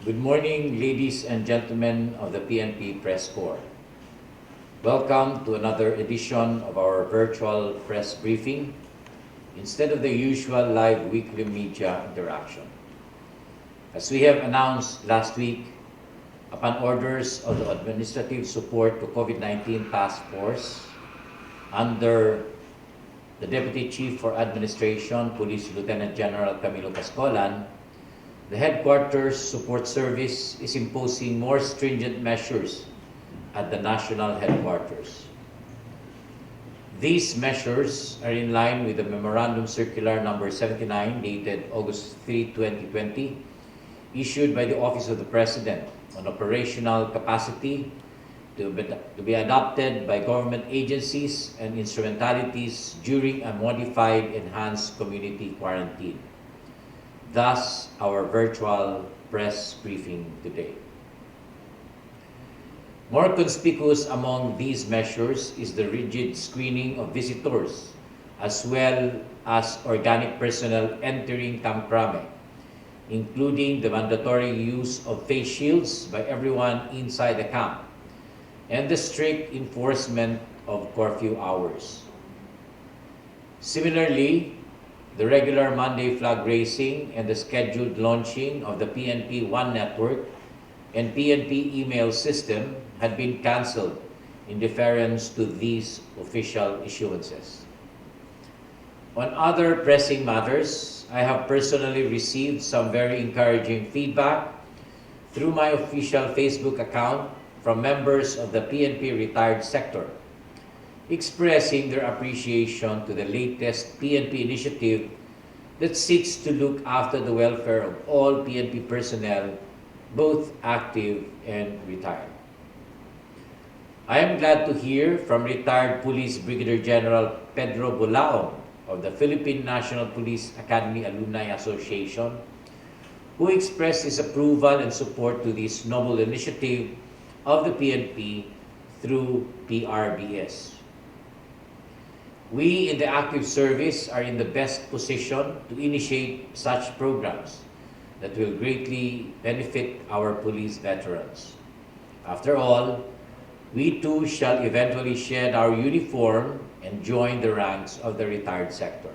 Good morning, ladies and gentlemen of the PNP Press Corps. Welcome to another edition of our virtual press briefing instead of the usual live weekly media interaction. As we have announced last week, upon orders of the Administrative Support to COVID-19 Task Force under the Deputy Chief for Administration, Police Lieutenant General Camilo Cascolan, the Headquarters Support Service is imposing more stringent measures at the national headquarters. These measures are in line with the Memorandum Circular Number 79 dated August 3, 2020, issued by the Office of the President on operational capacity to be adopted by government agencies and instrumentalities during a modified enhanced community quarantine. Thus, our virtual press briefing today. More conspicuous among these measures is the rigid screening of visitors as well as organic personnel entering Camp Crame, including the mandatory use of face shields by everyone inside the camp and the strict enforcement of curfew hours. Similarly, the regular Monday flag raising and the scheduled launching of the PNP One Network and PNP email system had been cancelled in deference to these official issuances. On other pressing matters, I have personally received some very encouraging feedback through my official Facebook account from members of the PNP retired sector, expressing their appreciation to the latest PNP initiative that seeks to look after the welfare of all PNP personnel, both active and retired. I am glad to hear from retired Police Brigadier General Pedro Bulaong of the Philippine National Police Academy Alumni Association, who expressed his approval and support to this noble initiative of the PNP through PRBS. We in the active service are in the best position to initiate such programs that will greatly benefit our police veterans. After all, we too shall eventually shed our uniform and join the ranks of the retired sector.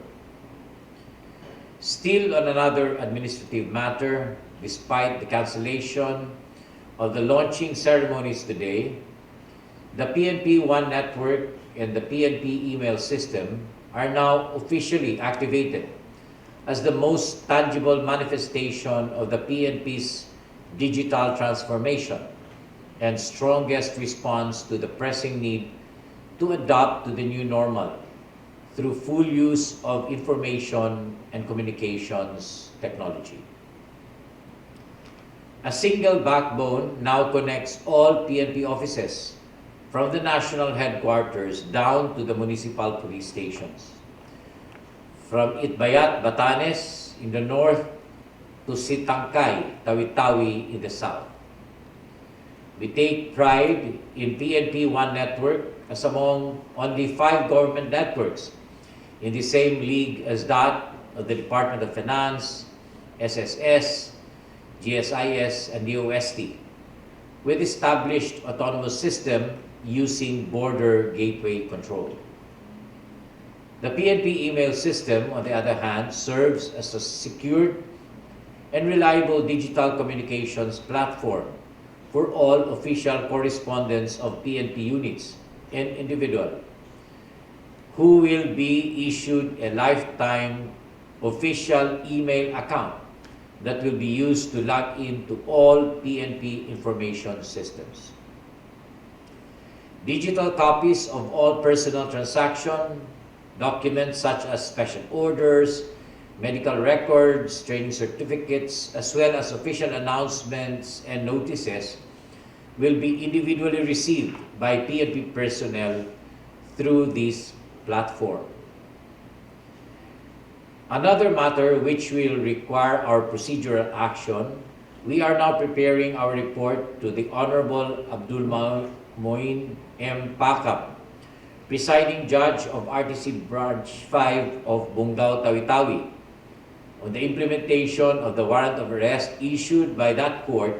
Still on another administrative matter, despite the cancellation of the launching ceremonies today, the PNP One Network and the PNP email system are now officially activated as the most tangible manifestation of the PNP's digital transformation and strongest response to the pressing need to adapt to the new normal through full use of information and communications technology. A single backbone now connects all PNP offices from the national headquarters down to the municipal police stations. From Itbayat, Batanes in the north to Sitangkay, Tawi-Tawi in the south. We take pride in PNP One Network as among only 5 government networks in the same league as that of the Department of Finance, SSS, GSIS, and DOST, with established autonomous system using border gateway control. The PNP email system, on the other hand, serves as a secured and reliable digital communications platform for all official correspondence of PNP units and individuals who will be issued a lifetime official email account that will be used to log into all PNP information systems. Digital copies of all personal transaction, documents such as special orders, medical records, training certificates, as well as official announcements and notices will be individually received by PNP personnel through this platform. Another matter which will require our procedural action, we are now preparing our report to the Honorable Abdul Moin M. Pakam, presiding judge of RTC Branch 5 of Bungao, Tawi-Tawi, on the implementation of the warrant of arrest issued by that court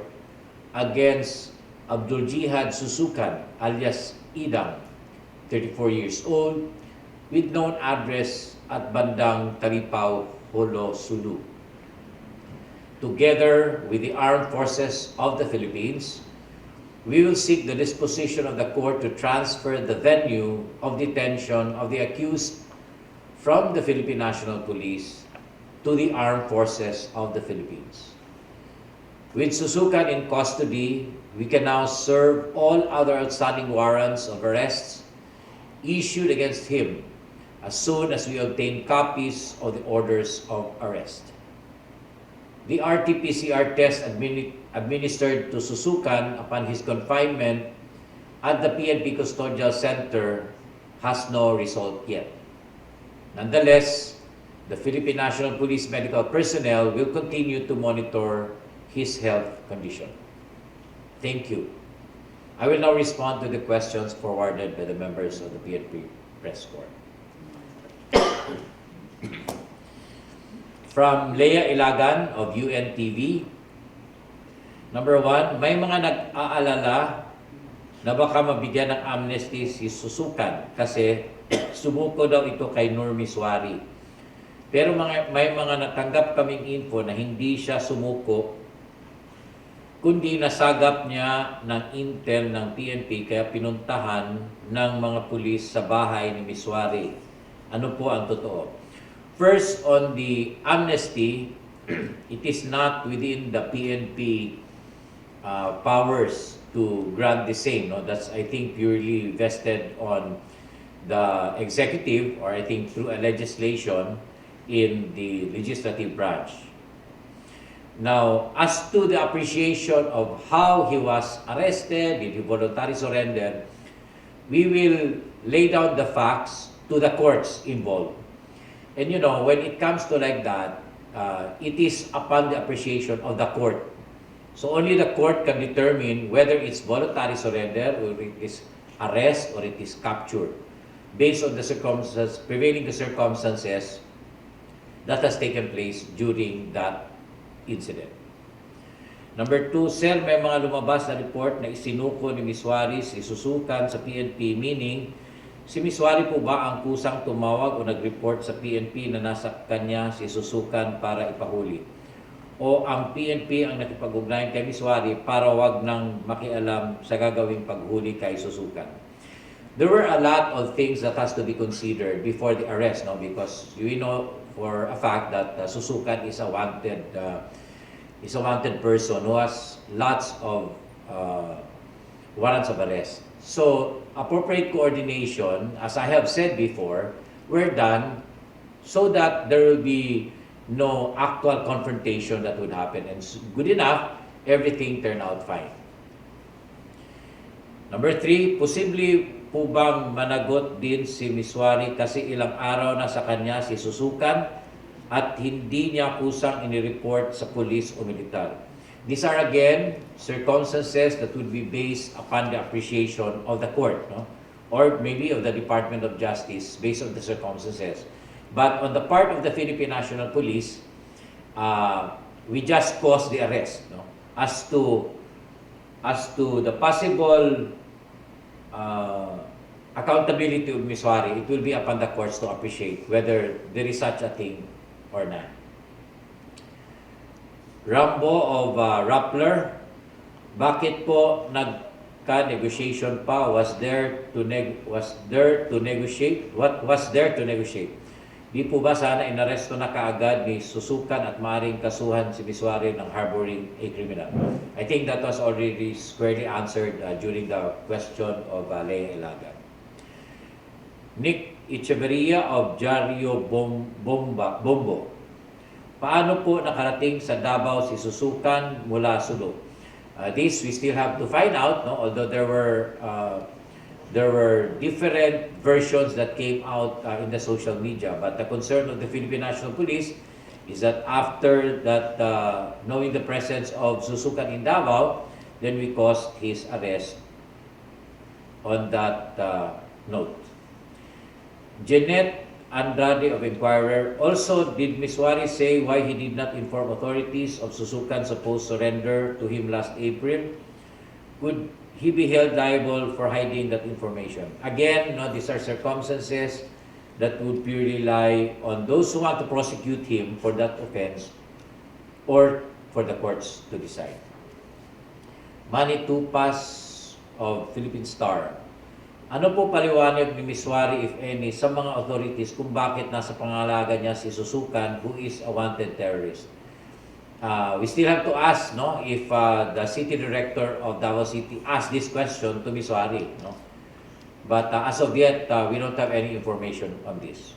against Abdul Jihad Susukan alias Idang, 34 years old, with known address at Bandang Talipao, Holo, Sulu. Together with the Armed Forces of the Philippines, we will seek the disposition of the court to transfer the venue of detention of the accused from the Philippine National Police to the Armed Forces of the Philippines. With Susukan in custody, we can now serve all other outstanding warrants of arrests issued against him as soon as we obtain copies of the orders of arrest. The RT-PCR test administered to Susukan upon his confinement at the PNP Custodial Center has no result yet. Nonetheless, the Philippine National Police medical personnel will continue to monitor his health condition. Thank you. I will now respond to the questions forwarded by the members of the PNP Press Corps. From Leah Ilagan of UNTV, number 1, may mga nag-aalala na baka mabigyan ng amnesty si Susukan kasi sumuko daw ito kay Nur Miswari. Pero may mga natanggap kaming info na hindi siya sumuko, kundi nasagap niya ng intel ng PNP kaya pinuntahan ng mga pulis sa bahay ni Miswari. Ano po ang totoo? First, on the amnesty, it is not within the PNP powers to grant the same. No? That's, I think, purely vested on the executive or I think through a legislation in the legislative branch. Now, as to the appreciation of how he was arrested, did he voluntarily surrender, we will lay down the facts to the courts involved. And you know, when it comes to like that, it is upon the appreciation of the court. So only the court can determine whether it's voluntary surrender or it is arrest or it is capture based on the circumstances, prevailing the circumstances that has taken place during that incident. Number 2, sir, may mga lumabas na report na isinuko ni Miswari si Susukan sa PNP, meaning si Miswari po ba ang kusang tumawag o nag-report sa PNP na nasa kanya si Susukan para ipahuli? O ang PNP ang nakipag-ugnayan kay Miswari para wag nang makialam sa gagawing paghuli kay Susukan? There were a lot of things that has to be considered before the arrest, no? Because you know for a fact that Susukan is a wanted person who has lots of warrants of arrest. So, appropriate coordination, as I have said before, were done so that there will be no actual confrontation that would happen. And good enough, everything turned out fine. Number 3, posible po bang managot din si Miswari kasi ilang araw na sa kanya si Susukan at hindi niya kusang inireport sa pulis o militar? These are again circumstances that would be based upon the appreciation of the court, no? Or maybe of the Department of Justice based on the circumstances. But on the part of the Philippine National Police, we just caused the arrest, no? As to the possible accountability of Miswari, it will be upon the courts to appreciate whether there is such a thing or not. Rambo of Rappler, bakit po nagka-negotiation pa? Was there to negotiate? What was there to negotiate? Di po ba sana inaresto na kaagad ni Susukan at maaaring kasuhan si Miswari ng harboring a criminal? I think that was already squarely answered during the question of Leah Ilagan. Nick Echeverria of Diario Bombo, paano po nakarating sa Davao si Susukan mula Sulu? This we still have to find out, no? Although there were different versions that came out in the social media. But the concern of the Philippine National Police is that after that, knowing the presence of Susukan in Davao, then we caused his arrest on that note. Jeanette Andrade of Inquirer. Also, did Miswari say why he did not inform authorities of Susukan's supposed surrender to him last April? Could he be held liable for hiding that information? Again, no, these are circumstances that would purely lie on those who want to prosecute him for that offense or for the courts to decide. Manny Tupas of Philippine Star. Ano po paliwanag ni Miswari, if any, sa mga authorities kung bakit nasa pangalaga niya si Susukan, who is a wanted terrorist? We still have to ask, no, if the city director of Davao City asked this question to Miswari, no? But as of yet, we don't have any information on this.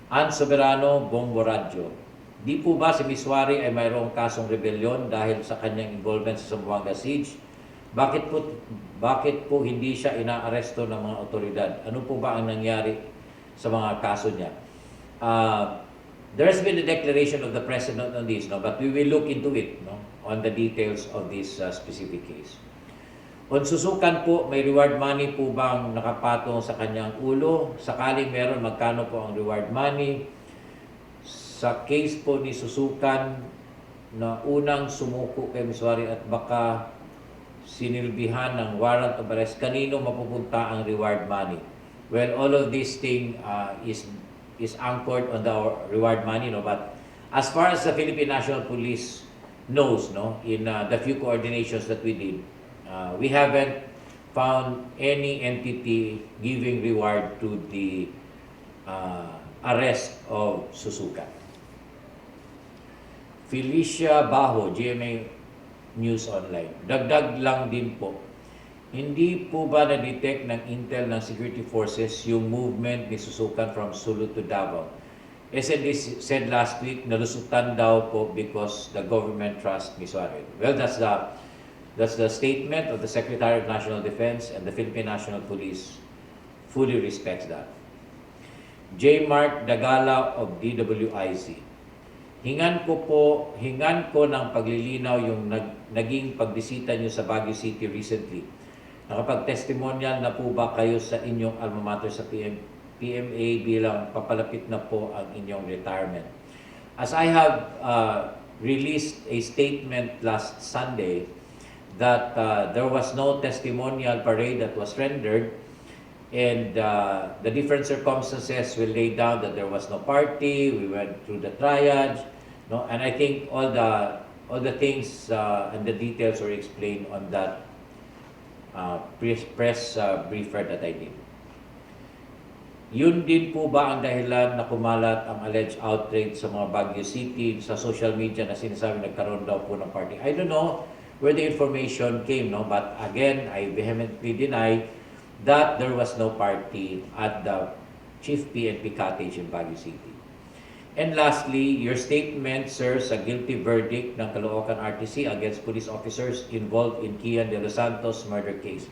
Ann Soberano, Bongo Radio. Di po ba si Miswari ay mayroong kasong rebellion dahil sa kanyang involvement sa Zamboanga Siege? Bakit po hindi siya inaaresto ng mga otoridad? Ano po ba ang nangyari sa mga kaso niya? There has been a declaration of the President on this, no? But we will look into it, no? On the details of this specific case. On Susukan po, may reward money po bang nakapatong sa kanyang ulo? Sakaling meron, magkano po ang reward money? Sa case po ni Susukan na unang sumuko kay Miswari at baka sinilbihan ng warrant of arrest, kanino mapupunta ang reward money? Well, all of this thing is anchored on the reward money, no? But as far as the Philippine National Police knows, no, in the few coordinations that we did, we haven't found any entity giving reward to the arrest of Susukan. Felicia Baho, GMA News Online. Dagdag lang din po. Hindi po ba na-detect ng intel ng security forces yung movement ni Susukan from Sulu to Davao? SND said last week, nalusutan daw po because the government trusts Miswari. Well, that's the statement of the Secretary of National Defense, and the Philippine National Police fully respects that. J. Mark Dagala of DWIZ. Hingan ko ng paglilinaw yung naging pagbisita niyo sa Baguio City recently. Nakapag-testimonial na po ba kayo sa inyong alma mater sa PMA bilang papalapit na po ang inyong retirement? As I have released a statement last Sunday that there was no testimonial parade that was rendered, and the different circumstances will lay down that there was no party. We went through the triage, no, and I think all the things and the details were explained on that press briefer that I did. Yun din po ba ang dahilan na kumalat ang alleged outrage sa mga Baguio City sa social media na sinasabi nagkaroon daw po ng party? I don't know where the information came, no, but again, I vehemently deny that there was no party at the Chief PNP cottage in Baguio City. And lastly, your statement, sir, sa guilty verdict ng Caloocan RTC against police officers involved in Kian de los Santos murder case.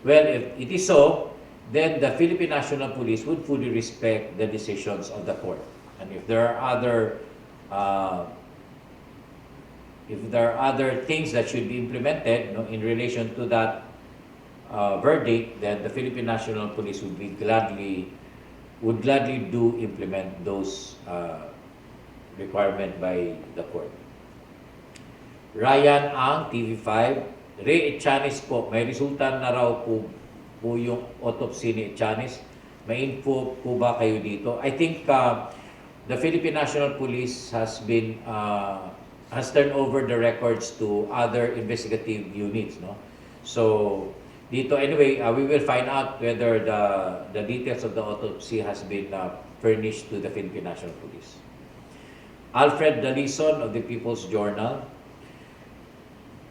Well, if it is so, then the Philippine National Police would fully respect the decisions of the court. And if there are other things that should be implemented, no, in relation to that verdict, then the Philippine National Police would gladly do implement those requirement by the court. Ryan Ang, TV5, Ray Echanis po, may resulta na raw po yung autopsy ni Echanis. May info po ba kayo dito? I think the Philippine National Police has turned over the records to other investigative units, no? So dito, anyway, we will find out whether the details of the autopsy has been furnished to the Philippine National Police. Alfred Dalison of the People's Journal.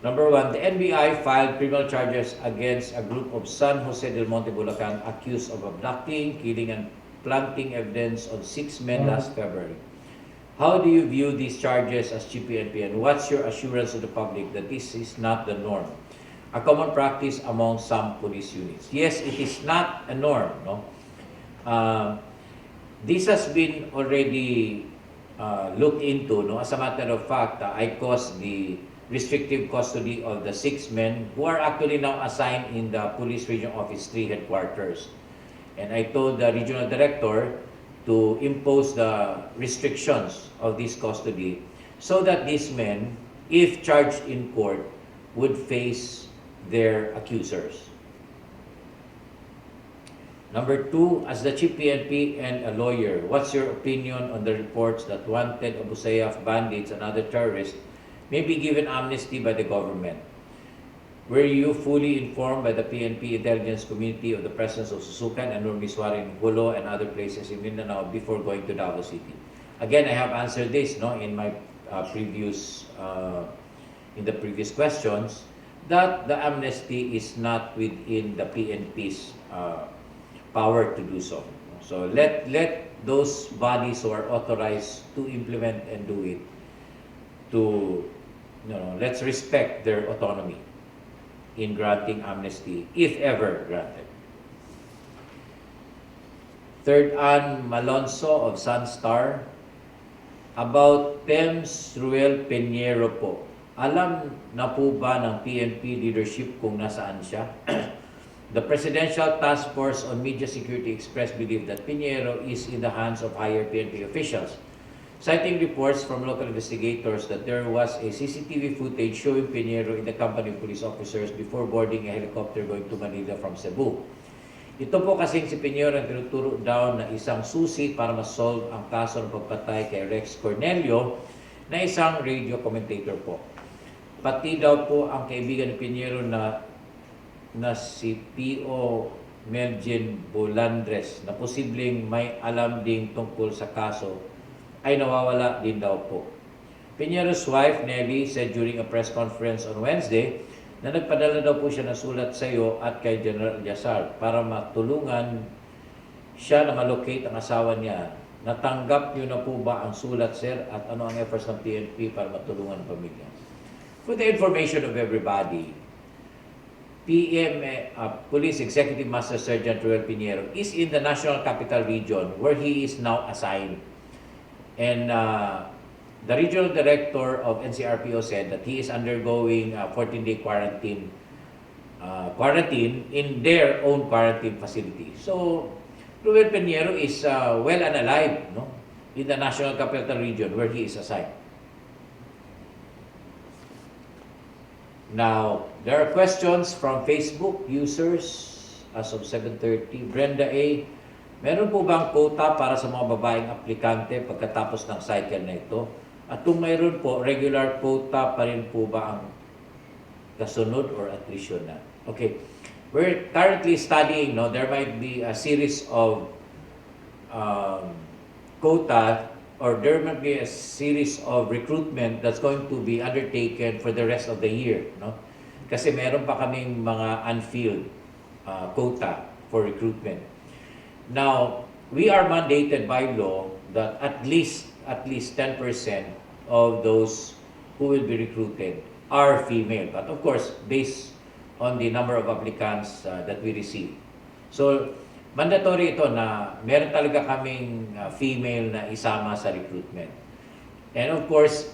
Number 1, the NBI filed criminal charges against a group of San Jose del Monte, Bulacan accused of abducting, killing, and planting evidence on 6 men last February. How do you view these charges as Chief PNP, and what's your assurance to the public that this is not the norm? A common practice among some police units. Yes, it is not a norm, no? This has been already looked into, no? As a matter of fact, I caused the restrictive custody of the 6 men who are actually now assigned in the Police Region Office 3 headquarters. And I told the regional director to impose the restrictions of this custody so that these men, if charged in court, would face their accusers. Number two, as the chief PNP and a lawyer, what's your opinion on the reports that wanted Abu Sayyaf bandits and other terrorists may be given amnesty by the government? Were you fully informed by the PNP intelligence community of the presence of Susukan and Nur Miswari in Hulo and other places in Mindanao before going to Davao City? Again, I have answered this in my in the previous questions, that the amnesty is not within the PNP's power to do so. So let those bodies who are authorized to implement and do it, let's respect their autonomy in granting amnesty, if ever granted. Third, Ann Malonzo of Sunstar, about Tems Ruel Peñero po. Alam na po ba ng PNP leadership kung nasaan siya? The Presidential Task Force on Media Security expressed belief that Peñero is in the hands of higher PNP officials, citing reports from local investigators that there was a CCTV footage showing Peñero in the company of police officers before boarding a helicopter going to Manila from Cebu. Ito po kasing si Peñero ang tinuturo daw na isang susi para ma-solve ang kaso ng pagpatay kay Rex Cornelio na isang radio commentator po. Pati daw po ang kaibigan ni Peñero na si P.O. Melgen Bolandres na posibleng may alam ding tungkol sa kaso ay nawawala din daw po. Peñero's wife, Nelly, said during a press conference on Wednesday na nagpadala daw po siya ng sulat sa iyo at kay General Yasar para matulungan siya na malocate ang asawa niya. Natanggap niyo na po ba ang sulat, sir? At ano ang efforts ng PNP para matulungan ang pamilya? For the information of everybody, Police Executive Master Sergeant Ruel Peñero is in the National Capital Region where he is now assigned. And the regional director of NCRPO said that he is undergoing a 14-day quarantine in their own quarantine facility. So, Ruel Peñero is well and alive in the National Capital Region where he is assigned. Now, there are questions from Facebook users as of 7:30. Brenda A., meron po bang quota para sa mga babaeng aplikante pagkatapos ng cycle na ito? At kung mayroon po, regular quota pa rin po ba ang kasunod or attrition na? Okay. We're currently studying, there might be a series of quota or there might be a series of recruitment that's going to be undertaken for the rest of the year. Kasi meron pa kaming mga unfilled quota for recruitment. Now, we are mandated by law that at least 10% of those who will be recruited are female. But of course, based on the number of applicants that we receive. So, mandatory ito na meron talaga kaming female na isama sa recruitment. And of course,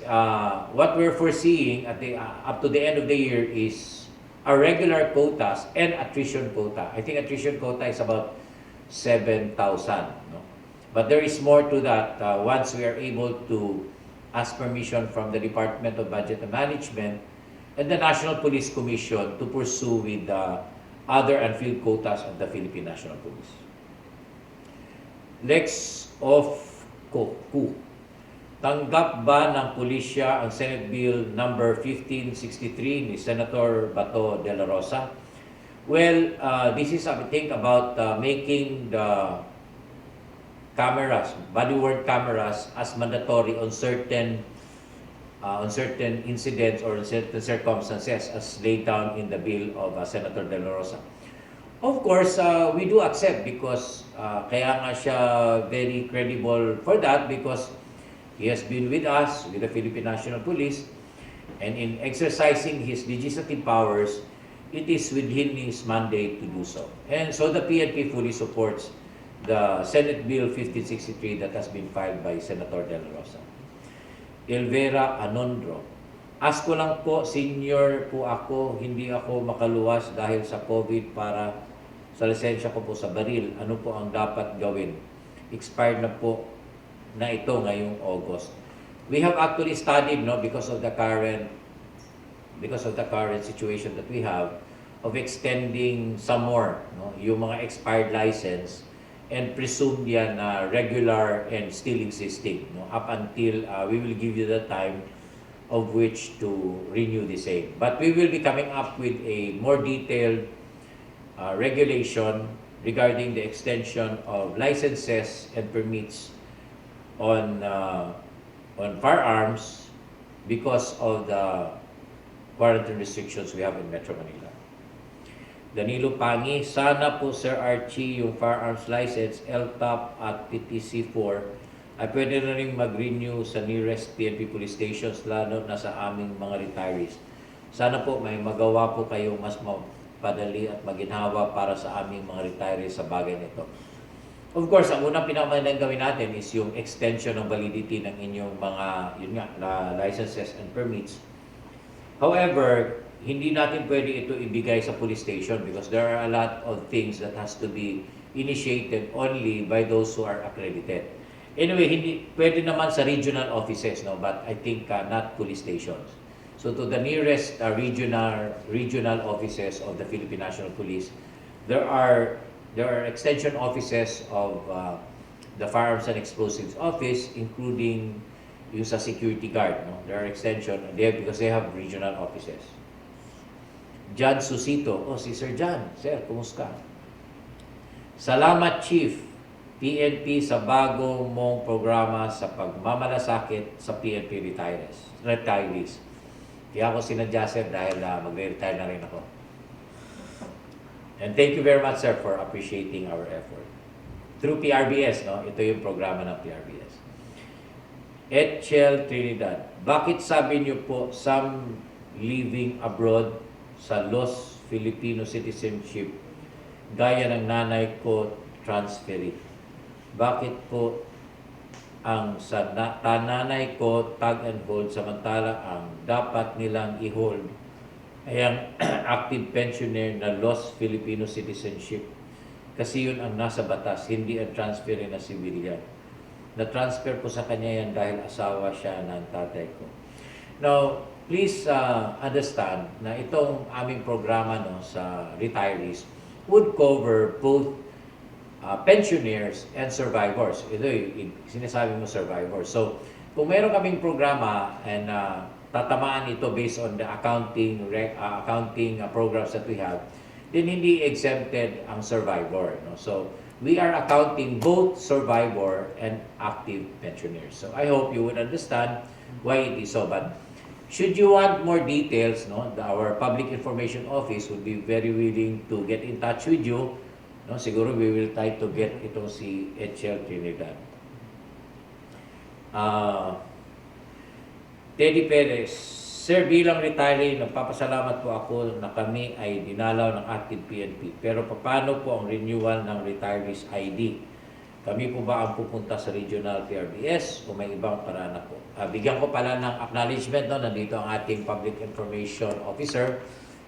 what we're foreseeing at up to the end of the year is our regular quotas and attrition quota. I think attrition quota is about 7,000. But there is more to that once we are able to ask permission from the Department of Budget and Management and the National Police Commission to pursue with other unfilled quotas of the Philippine National Police. Lex of Koku. Tanggap ba ng pulisya ang Senate Bill number 1563 ni Senator Bato de la Rosa? Well, this is, I think, about making the cameras, body-worn cameras, as mandatory on certain incidents or certain circumstances as laid down in the bill of Senator De La Rosa. Of course, we do accept because kaya nga siya very credible for that because he has been with us, with the Philippine National Police, and in exercising his legislative powers, it is within his mandate to do so. And so the PNP fully supports the Senate Bill 1563 that has been filed by Senator De La Rosa. Elvera Anondro. Ask ko lang po, senior po ako, hindi ako makaluwas dahil sa COVID para sa lisensya ko po sa baril. Ano po ang dapat gawin? expired na po na ito ngayong August. We have actually studied, no, because of the current situation that we have of extending some more, no, yung mga expired license and presumed yan regular and still existing, no, up until we will give you the time of which to renew the same. But we will be coming up with a more detailed regulation regarding the extension of licenses and permits on firearms because of the quarantine restrictions we have in Metro Manila. Danilo Pangi, sana po Sir Archie yung firearms license, LTAP at PTC4 ay pwede na rin mag-renew sa nearest PNP police stations lalo na sa aming mga retirees. Sana po may magawa po kayo mas mapadali at maginhawa para sa aming mga retirees sa bagay nito. Of course, ang unang pinakamagandang gawin natin is yung extension ng validity ng inyong mga licenses and permits. However, hindi natin pwede ito ibigay sa police station because there are a lot of things that has to be initiated only by those who are accredited. Anyway, hindi pwede naman sa regional offices, no, but I think not police stations. So to the nearest regional offices of the Philippine National Police, there are extension offices of the Firearms and Explosives Office, including yung sa security guard. No? There are extension there because they have regional offices. John Susito. Oh, si Sir John. Sir, kumusta? Salamat, Chief. PNP sa bago mong programa sa pagmamalasakit sa PNP retirees. Kaya ako sinadya, sir, dahil magre-retire na rin ako. And thank you very much, sir, for appreciating our effort. Through PRBS, no? Ito yung programa ng PRBS. Etchel Trinidad. Bakit sabi niyo po some living abroad sa lost Filipino citizenship gaya ng nanay ko transferee? Bakit po ang sa nanay ko tag and hold samantala ang dapat nilang i-hold ay ang active pensioner na lost Filipino citizenship kasi yun ang nasa batas, hindi ang transfer na civilian. Na-transfer po sa kanya yan dahil asawa siya ng tatay ko. Now, please understand na itong aming programa, no, sa retirees would cover both pensioners and survivors. Ito yung sinasabi mo survivors. So, kung meron kaming programa and tatamaan ito based on the accounting programs that we have, then hindi exempted ang survivor. No? So, we are accounting both survivor and active pensioners. So, I hope you would understand why it is so. But should you want more details, no, our Public Information Office would be very willing to get in touch with you. No, siguro we will try to get ito si Etchel Trinidad. Teddy Perez, Sir, bilang retiree, nagpapasalamat po ako na kami ay dinalaw ng active PNP. Pero paano po ang renewal ng retirees ID? Kami po ba ang pupunta sa regional PRBS o may ibang paraan po? Bigyan ko pala ng acknowledgement, no? Nandito ang ating Public Information Officer,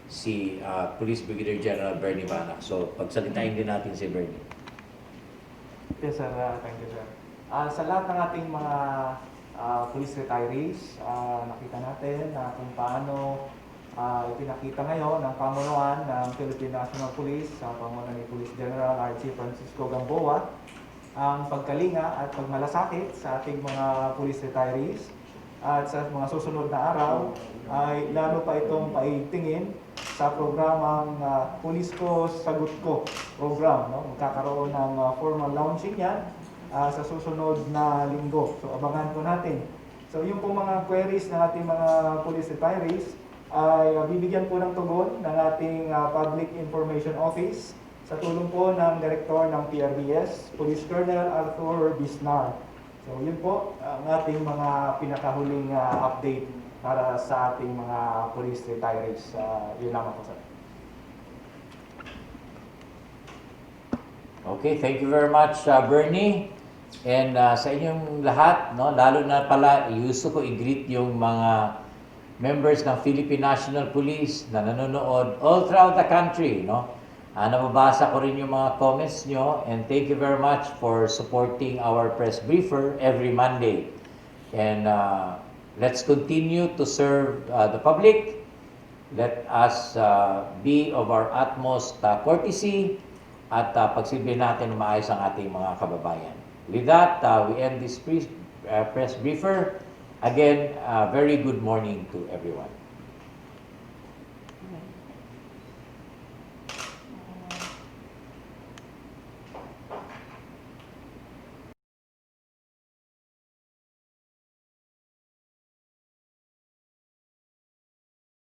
si Police Brigadier General Bernie Manac. So, pagsalitain din natin si Bernie. Yes, sir. Thank you, sir. Sa lahat ng ating mga police retirees, nakita natin na kung paano ipinakita ngayon ng pamunuan ng Philippine National Police sa pamunuan ni Police General Archie Gamboa ang pagkalinga at pagmalasakit sa ating mga police retirees. At sa mga susunod na araw ay lalo pa itong paitingin sa programang Police Ko, Sagot Ko program. No? Magkakaroon ng formal launching yan sa susunod na linggo. So abangan po natin. So yung po mga queries ng ating mga police retirees ay bibigyan po ng tugon ng ating Public Information Office sa tulong po ng Direktor ng PRBS, Police Colonel Arthur Bisnar. So yun po ang ating mga pinakahuling update para sa ating mga police retirees. Yun lamang po, sir. Okay, thank you very much, Bernie. And sa inyong lahat, no, lalo na pala, gusto ko i-greet yung mga members ng Philippine National Police na nanonood all throughout the country, no? Nababasa ko rin yung mga comments nyo, and thank you very much for supporting our press briefer every Monday. And let's continue to serve the public. Let us be of our utmost courtesy at pagsilbi natin maayos ang ating mga kababayan. With that, we end this press briefer. Again, very good morning to everyone.